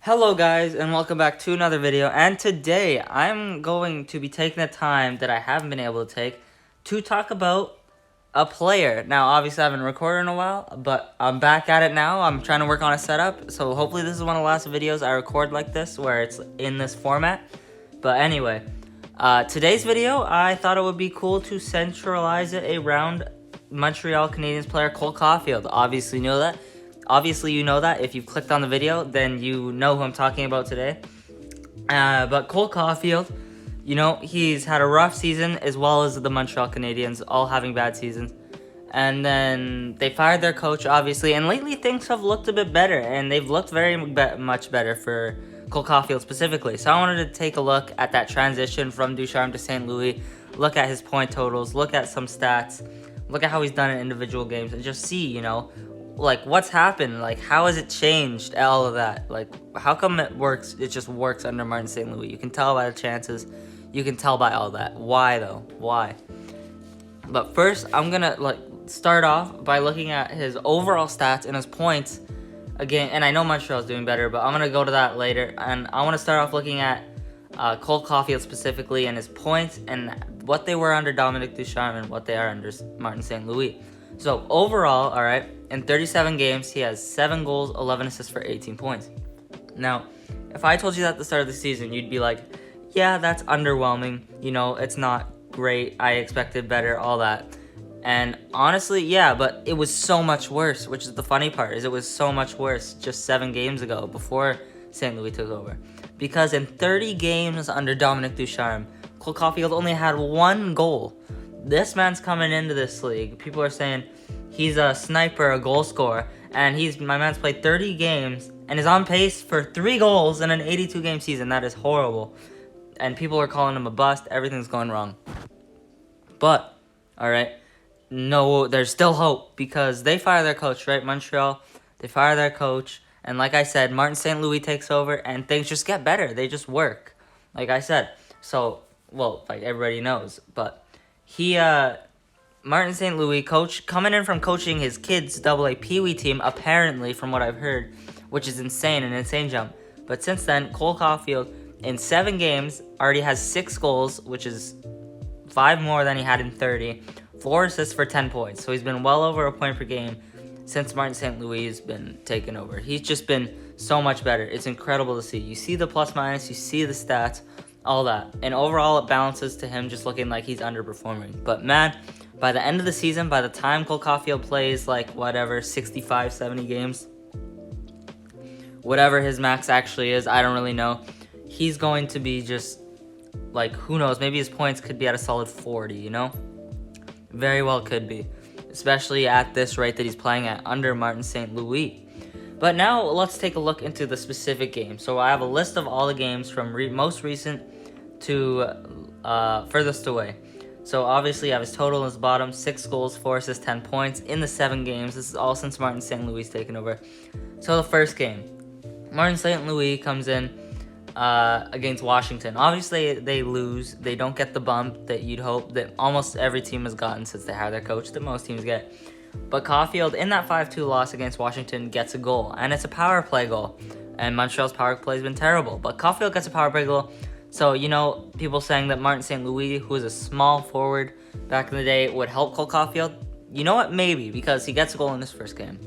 Hello guys, and welcome back to another video. And today I'm going to be taking the time that I haven't been able to take to talk about a player. Now obviously I haven't recorded in a while, but I'm back at it now. I'm trying to work on a setup, so hopefully this is one of the last videos I record like this, where it's in this format. But anyway, today's video, I thought it would be cool to centralize it around Montreal Canadiens player Cole Caufield. Obviously you know that if you've clicked on the video, then you know who I'm talking about today. But Cole Caufield, you know, he's had a rough season, as well as the Montreal Canadiens, all having bad seasons. And then they fired their coach, obviously, and lately things have looked a bit better, and they've looked very much better for Cole Caufield specifically. So I wanted to take a look at that transition from Ducharme to St. Louis, look at his point totals, look at some stats, look at how he's done in individual games, and just see, you know, like, what's happened? Like, how has it changed? All of that. Like, how come it works? It just works under Martin St. Louis. You can tell by the chances. You can tell by all that. Why, though? Why? But first, I'm going to, start off by looking at his overall stats and his points. Again, and I know Montreal's doing better, but I'm going to go to that later. And I want to start off looking at Cole Caufield specifically and his points and what they were under Dominic Ducharme and what they are under Martin St. Louis. So, overall, all right, in 37 games, he has 7 goals, 11 assists for 18 points. Now, if I told you that at the start of the season, you'd be like, yeah, that's underwhelming. You know, it's not great. I expected better, all that. And honestly, yeah, but it was so much worse, which is the funny part, is it was so much worse just 7 games ago before St. Louis took over. Because in 30 games under Dominic Ducharme, Cole Caufield only had 1 goal. This man's coming into this league. People are saying he's a sniper, a goal scorer, and my man's played 30 games and is on pace for 3 goals in an 82-game season. That is horrible. And people are calling him a bust. Everything's going wrong. But, all right, no, there's still hope because they fire their coach, right? Montreal, they fire their coach. And like I said, Martin St. Louis takes over and things just get better. They just work, like I said. So, well, like everybody knows, but Martin St. Louis, coach, coming in from coaching his kids' AA Pee-wee team, apparently, from what I've heard, which is insane, an insane jump. But since then, Cole Caufield, in 7 games, already has 6 goals, which is 5 more than he had in 30, 4 assists for 10 points. So he's been well over a point per game since Martin St. Louis has been taken over. He's just been so much better. It's incredible to see. You see the plus-minus, you see the stats, all that. And overall, it balances to him just looking like he's underperforming. But man, by the end of the season, by the time Cole Caufield plays, 65, 70 games, whatever his max actually is, I don't really know, he's going to be just, who knows, maybe his points could be at a solid 40, you know? Very well could be, especially at this rate that he's playing at under Martin St. Louis. But now let's take a look into the specific game. So I have a list of all the games from most recent to furthest away. So obviously I have his total in his bottom, 6 goals, 4 assists, 10 points in the 7 games. This is all since Martin St. Louis taken over. So the first game, Martin St. Louis comes in against Washington. Obviously they lose. They don't get the bump that you'd hope that almost every team has gotten since they hired their coach, that most teams get. But Caufield, in that 5-2 loss against Washington, gets a goal. And it's a power play goal. And Montreal's power play has been terrible. But Caufield gets a power play goal. So, you know, people saying that Martin St. Louis, who was a small forward back in the day, would help Cole Caufield. You know what? Maybe, because he gets a goal in his first game.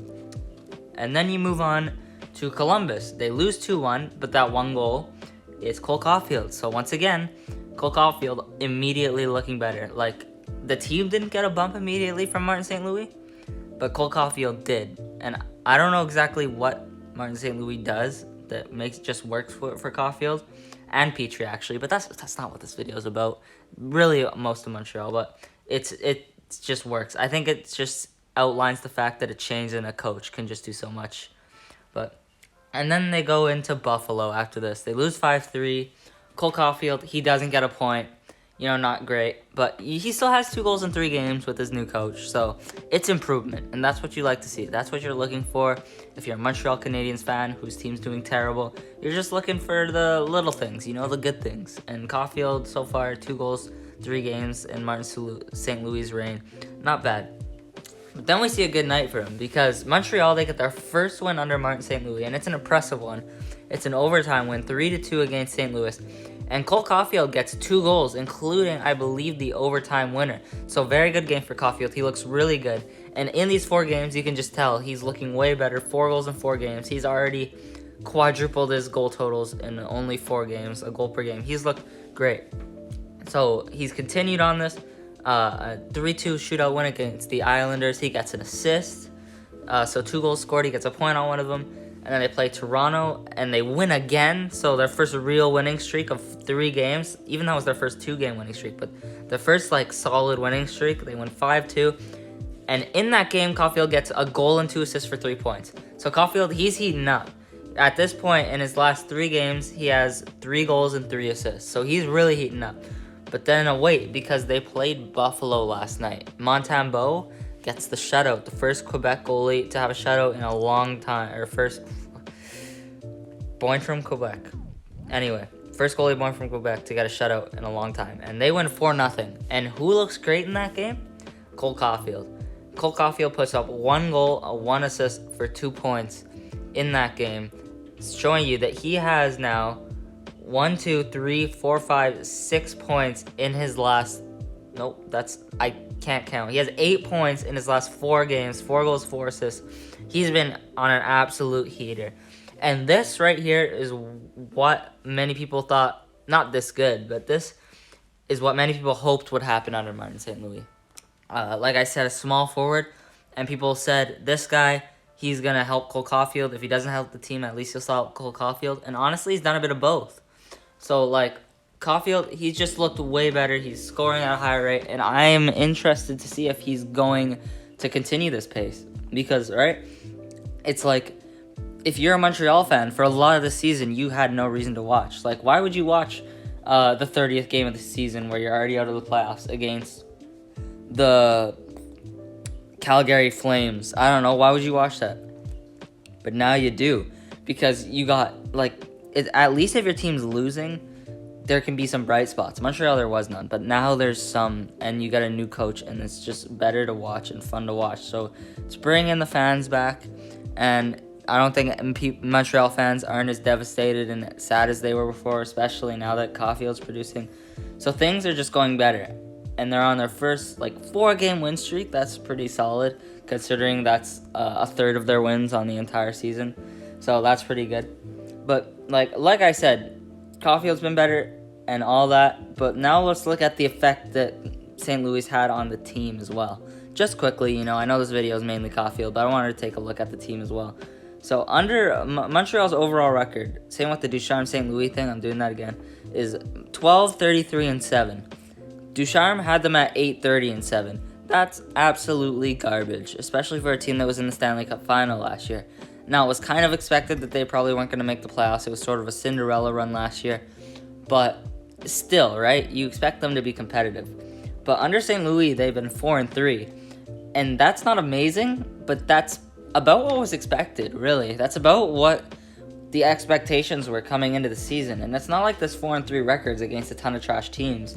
And then you move on to Columbus. They lose 2-1, but that 1 goal is Cole Caufield. So once again, Cole Caufield immediately looking better. The team didn't get a bump immediately from Martin St. Louis, but Cole Caufield did. And I don't know exactly what Martin St. Louis does that just works for Caufield and Petrie, actually, but that's not what this video is about. Really, most of Montreal, but it just works. I think it just outlines the fact that a change in a coach can just do so much. And then they go into Buffalo after this. They lose 5-3. Cole Caufield, he doesn't get a point. You know, not great. But he still has 2 goals in 3 games with his new coach. So it's improvement. And that's what you like to see. That's what you're looking for. If you're a Montreal Canadiens fan whose team's doing terrible, you're just looking for the little things, you know, the good things. And Caufield, so far, 2 goals, 3 games in Martin St. Louis' reign. Not bad. But then we see a good night for him because Montreal, they get their first win under Martin St. Louis, and it's an impressive one. It's an overtime win, 3-2 against St. Louis. And Cole Caufield gets 2 goals, including, I believe, the overtime winner. So very good game for Caufield. He looks really good. And in these 4 games, you can just tell he's looking way better. 4 goals in 4 games. He's already quadrupled his goal totals in only 4 games, a goal per game. He's looked great. So he's continued on this. A 3-2 shootout win against the Islanders. He gets an assist. So 2 goals scored. He gets a point on one of them. And then they play Toronto, and they win again. So their first real winning streak of 3 games. Even though it was their first 2-game winning streak. But their first, solid winning streak. They win 5-2. And in that game, Caufield gets a goal and 2 assists for 3 points. So Caufield, he's heating up. At this point, in his last 3 games, he has 3 goals and 3 assists. So he's really heating up. But then wait, because they played Buffalo last night. Montembeault gets the shutout. The first Quebec goalie to have a shutout in a long time. Or first... born from Quebec. Anyway, first goalie born from Quebec to get a shutout in a long time. And they win 4-0. And who looks great in that game? Cole Caufield. Cole Caufield puts up 1 goal, 1 assist for 2 points in that game. Showing you that he has now 1, 2, 3, 4, 5, 6 points in his last... Nope, I can't count. He has 8 points in his last 4 games, 4 goals, 4 assists. He's been on an absolute heater. And this right here is what many people thought, not this good, but this is what many people hoped would happen under Martin St. Louis. Like I said, a small forward, and people said, this guy, he's going to help Cole Caufield. If he doesn't help the team, at least he'll help Cole Caufield. And honestly, he's done a bit of both. So, Caufield, he's just looked way better. He's scoring at a higher rate, and I am interested to see if he's going to continue this pace. Because, right, it's if you're a Montreal fan, for a lot of the season, you had no reason to watch. Why would you watch the 30th game of the season where you're already out of the playoffs against the Calgary Flames? I don't know. Why would you watch that? But now you do. Because you got, at least if your team's losing, there can be some bright spots. Montreal, there was none. But now there's some, and you got a new coach, and it's just better to watch and fun to watch. So it's bringing the fans back, and I don't think Montreal fans aren't as devastated and sad as they were before, especially now that Caufield's producing. So things are just going better. And they're on their first, 4-game win streak. That's pretty solid, considering that's a third of their wins on the entire season. So that's pretty good. But, like I said, Caufield's been better and all that. But now let's look at the effect that St. Louis had on the team as well. Just quickly, I know this video is mainly Caufield, but I wanted to take a look at the team as well. So under Montreal's overall record, same with the Ducharme St. Louis thing, I'm doing that again, is 12, 33, and 7. Ducharme had them at 8, 30, and 7. That's absolutely garbage, especially for a team that was in the Stanley Cup final last year. Now, it was kind of expected that they probably weren't going to make the playoffs. It was sort of a Cinderella run last year. But still, right, you expect them to be competitive. But under St. Louis, they've been 4 and 3. And that's not amazing, but that's about what was expected, really. That's about what the expectations were coming into the season. And it's not like this 4 and 3 records against a ton of trash teams.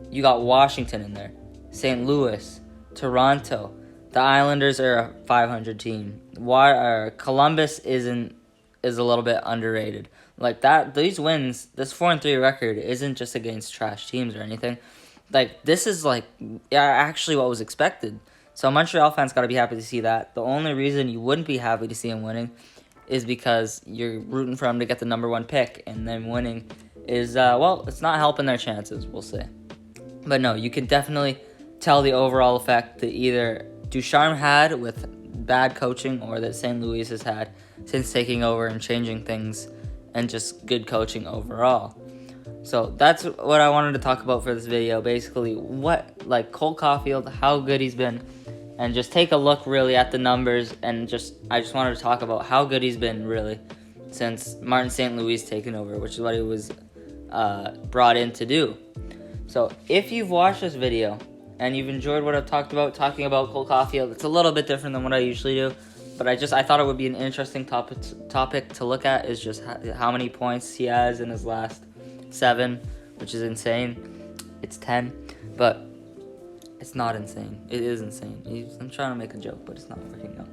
You got Washington in there, St. Louis, Toronto. The Islanders are a 500 team. Columbus is a little bit underrated. These wins, this 4 and 3 record isn't just against trash teams or anything. This is actually what was expected. So Montreal fans got to be happy to see that. The only reason you wouldn't be happy to see him winning is because you're rooting for him to get the number 1 pick, and then winning is, it's not helping their chances, we'll say. But no, you can definitely tell the overall effect that either Ducharme had with bad coaching or that St. Louis has had since taking over and changing things and just good coaching overall. So that's what I wanted to talk about for this video. Basically, Cole Caufield, how good he's been, and just take a look really at the numbers, and I just wanted to talk about how good he's been really since Martin St. Louis taken over, which is what he was brought in to do. So if you've watched this video and you've enjoyed what I've talked about, talking about Cole Caufield, it's a little bit different than what I usually do, but I thought it would be an interesting topic to look at, is just how many points he has in his last 7, which is insane. It's 10, but it's not insane. It is insane. I'm trying to make a joke, but it's not working out.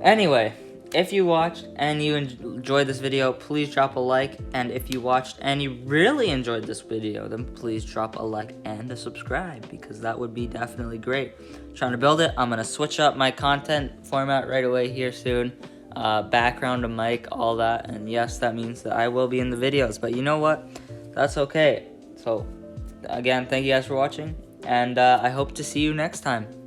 Anyway, if you watched and you enjoyed this video, please drop a like. And if you watched and you really enjoyed this video, then please drop a like and a subscribe, because that would be definitely great. Trying to build it. I'm gonna switch up my content format right away here soon. Background, a mic, all that. And yes, that means that I will be in the videos, but you know what? That's okay. So again, thank you guys for watching, and I hope to see you next time.